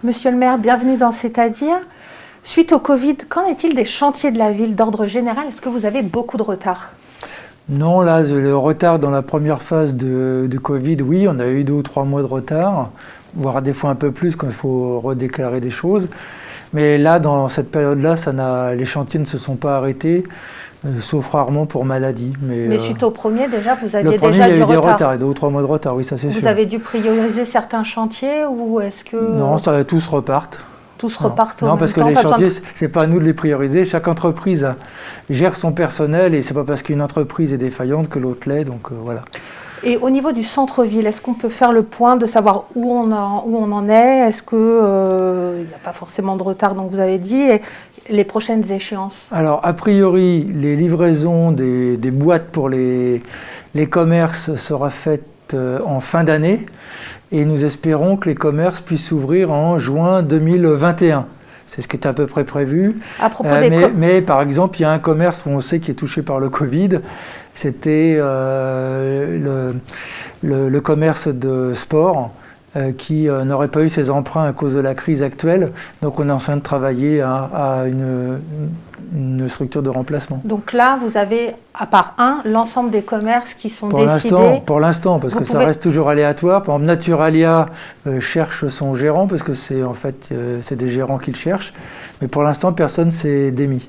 Monsieur le maire, bienvenue dans C'est-à-dire. Suite au Covid, qu'en est-il des chantiers de la ville d'ordre général? Est-ce que vous avez beaucoup de retard? Non, là, le retard dans la première phase du Covid, oui, on a eu 2 ou 3 mois de retard, voire des fois un peu plus quand il faut redéclarer des choses. Mais là, dans cette période-là, les chantiers ne se sont pas arrêtés, sauf rarement pour maladie. Mais suite au premier, déjà, vous aviez le premier, déjà il y a du eu des retard. retards, 2 ou 3 mois de retard, oui, ça c'est sûr. Vous avez dû prioriser certains chantiers ou est-ce que... Non, tous repartent. Tous repartent au Non, même parce que temps, les chantiers, c'est pas à nous de les prioriser. Chaque entreprise gère son personnel et c'est pas parce qu'une entreprise est défaillante que l'autre l'est, donc voilà. Et au niveau du centre-ville, est-ce qu'on peut faire le point de savoir où on en est? Est-ce qu'il n'y a pas forcément de retard, donc vous avez dit, et les prochaines échéances? Alors, a priori, les livraisons des boîtes pour les commerces sera faite en fin d'année et nous espérons que les commerces puissent s'ouvrir en juin 2021. C'est ce qui est à peu près prévu. À propos mais par exemple, il y a un commerce où on sait qui est touché par le Covid. C'était le commerce de sport qui n'aurait pas eu ses emprunts à cause de la crise actuelle. Donc on est en train de travailler à une structure de remplacement. Donc là, vous avez, à part l'ensemble des commerces qui sont décidés. Pour l'instant, parce que ça reste toujours aléatoire. Par exemple, Naturalia cherche son gérant, parce que c'est des gérants qui le cherchent. Mais pour l'instant, personne s'est démis.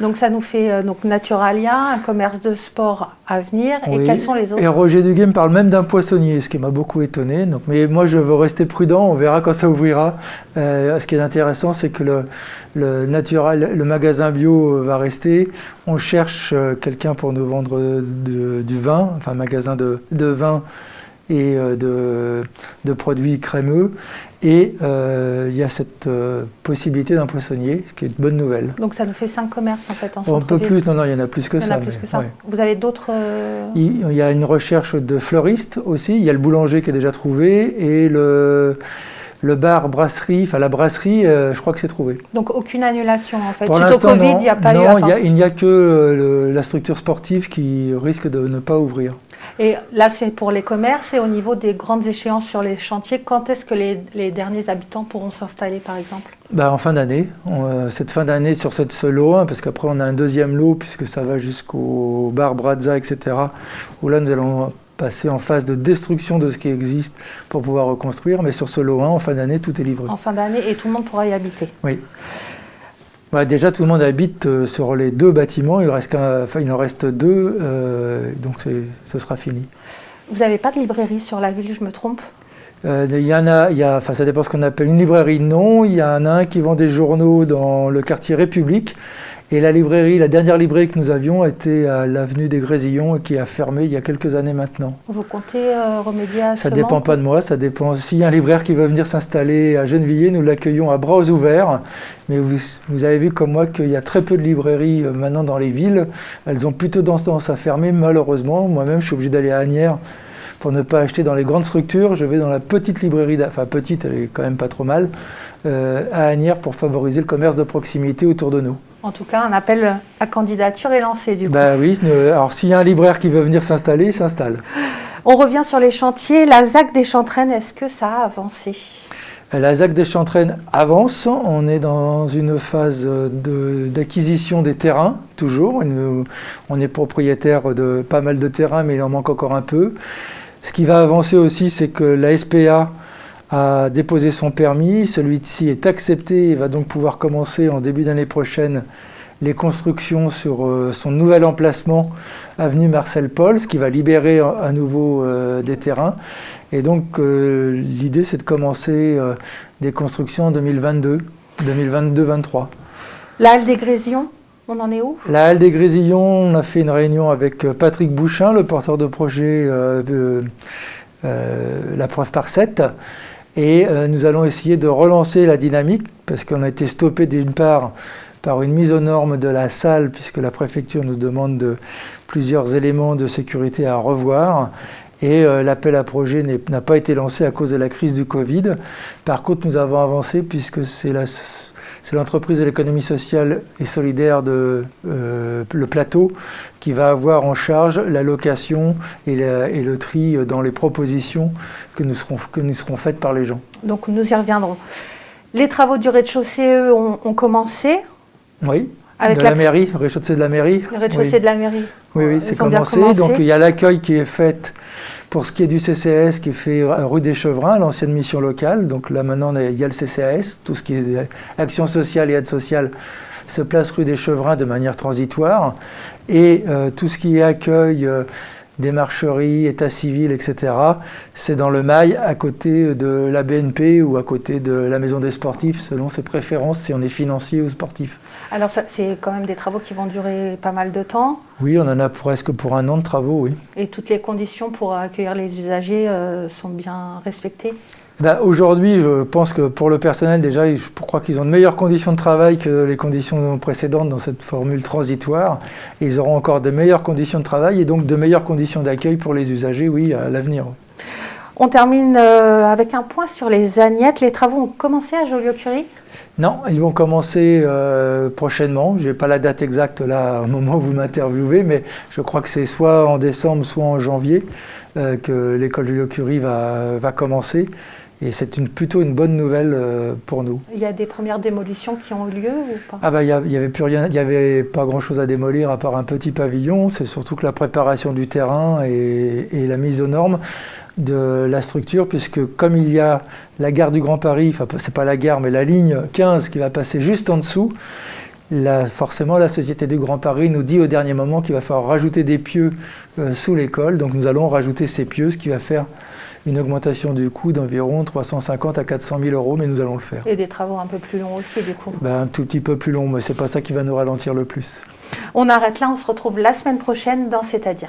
Donc ça nous fait Naturalia, un commerce de sport à venir, oui. Et quels sont les autres? Et Roger Duguay me parle même d'un poissonnier, ce qui m'a beaucoup étonné. Mais moi je veux rester prudent, on verra quand ça ouvrira. Ce qui est intéressant, c'est que le magasin bio va rester. On cherche quelqu'un pour nous vendre du vin, enfin un magasin de vin et de produits crémeux. Et il y a cette possibilité d'un poissonnier, ce qui est une bonne nouvelle. Donc ça nous fait 5 commerces en fait en centre-ville. Un peu plus, non, il y en a plus que ça. Il y en a plus que ça. Ouais. Vous avez d'autres... Il y a une recherche de fleuristes aussi, il y a le boulanger qui est déjà trouvé et le bar brasserie, enfin la brasserie, je crois que c'est trouvé. Donc aucune annulation en fait. Pour suite au Covid, il n'y a pas eu... Non, il n'y a que la structure sportive qui risque de ne pas ouvrir. Et là, c'est pour les commerces et au niveau des grandes échéances sur les chantiers, quand est-ce que les derniers habitants pourront s'installer, par exemple? En fin d'année. Cette fin d'année sur ce lot 1, parce qu'après on a un deuxième lot, puisque ça va jusqu'au bar Brazza, etc., où là nous allons passer en phase de destruction de ce qui existe pour pouvoir reconstruire. Mais sur ce lot 1, en fin d'année, tout est livré. En fin d'année, et tout le monde pourra y habiter? Oui. Déjà, tout le monde habite sur les 2 bâtiments, il en reste 2, donc ce sera fini. Vous n'avez pas de librairie sur la ville, je me trompe? Ça dépend ce qu'on appelle une librairie, non. Il y en a un qui vend des journaux dans le quartier République. Et la dernière librairie que nous avions était à l'avenue des Grésillons, qui a fermé il y a quelques années maintenant. Vous comptez remédier à ça? Ça ne dépend pas de moi, ça dépend. S'il y a un libraire qui veut venir s'installer à Gennevilliers, nous l'accueillons à bras ouverts. Mais vous avez vu comme moi qu'il y a très peu de librairies maintenant dans les villes. Elles ont plutôt tendance à fermer, malheureusement. Moi-même, je suis obligé d'aller à Asnières pour ne pas acheter dans les grandes structures. Je vais dans la petite librairie, enfin petite, elle est quand même pas trop mal, à Asnières pour favoriser le commerce de proximité autour de nous. En tout cas, un appel à candidature est lancé du coup. Oui, alors s'il y a un libraire qui veut venir s'installer, il s'installe. On revient sur les chantiers. La ZAC des Chantraines, est-ce que ça a avancé? La ZAC des Chantraines avance. On est dans une phase d'acquisition des terrains, toujours. On est propriétaire de pas mal de terrains, mais il en manque encore un peu. Ce qui va avancer aussi, c'est que la SPA a déposé son permis, celui-ci est accepté et va donc pouvoir commencer en début d'année prochaine les constructions sur son nouvel emplacement, avenue Marcel Paul, ce qui va libérer à nouveau des terrains. Et donc l'idée c'est de commencer des constructions en 2022-23. La halle des Grésillons, on en est où? La halle des Grésillons, on a fait une réunion avec Patrick Bouchin, le porteur de projet La Preuve par 7. Et nous allons essayer de relancer la dynamique, parce qu'on a été stoppé d'une part par une mise aux normes de la salle, puisque la préfecture nous demande plusieurs éléments de sécurité à revoir. Et l'appel à projet n'a pas été lancé à cause de la crise du Covid. Par contre, nous avons avancé, puisque c'est l'entreprise de l'économie sociale et solidaire de Le Plateau qui va avoir en charge la location et le tri dans les propositions que nous seront faites par les gens. Donc nous y reviendrons. Les travaux du rez-de-chaussée, eux, ont commencé Oui, avec de la mairie, le rez-de-chaussée de la mairie. Le rez-de-chaussée de la mairie. Oui, c'est commencé. Donc il y a l'accueil qui est fait pour ce qui est du CCAS qui est fait rue des Chevrins, l'ancienne mission locale. Donc là maintenant il y a le CCAS, tout ce qui est action sociale et aide sociale se place rue des Chevrins de manière transitoire. Et tout ce qui est accueil, démarcherie, état civil, etc., c'est dans le Mail, à côté de la BNP ou à côté de la Maison des Sportifs, selon ses préférences, si on est financier ou sportif. Alors c'est quand même des travaux qui vont durer pas mal de temps. Oui, on en a presque pour 1 an de travaux, oui. Et toutes les conditions pour accueillir les usagers sont bien respectées? Aujourd'hui, je pense que pour le personnel, déjà, je crois qu'ils ont de meilleures conditions de travail que les conditions précédentes dans cette formule transitoire. Et ils auront encore de meilleures conditions de travail et donc de meilleures conditions d'accueil pour les usagers, oui, à l'avenir. On termine avec un point sur les Agnettes. Les travaux ont commencé à Joliot-Curie? Non, ils vont commencer prochainement. Je n'ai pas la date exacte là au moment où vous m'interviewez, mais je crois que c'est soit en décembre, soit en janvier que l'école Joliot-Curie va commencer. Et c'est plutôt une bonne nouvelle pour nous. Il y a des premières démolitions qui ont eu lieu ou pas? Ah il y avait plus rien, il n'y avait pas grand-chose à démolir à part un petit pavillon. C'est surtout que la préparation du terrain et la mise aux normes de la structure, puisque comme il y a la gare du Grand Paris, enfin c'est pas la gare mais la ligne 15 qui va passer juste en dessous, forcément la Société du Grand Paris nous dit au dernier moment qu'il va falloir rajouter des pieux sous l'école, donc nous allons rajouter ces pieux, ce qui va faire une augmentation du coût d'environ 350 à 400 000 euros, mais nous allons le faire. Et des travaux un peu plus longs aussi, du coup? Un tout petit peu plus long, mais c'est pas ça qui va nous ralentir le plus. On arrête là, on se retrouve la semaine prochaine dans C'est-à-dire.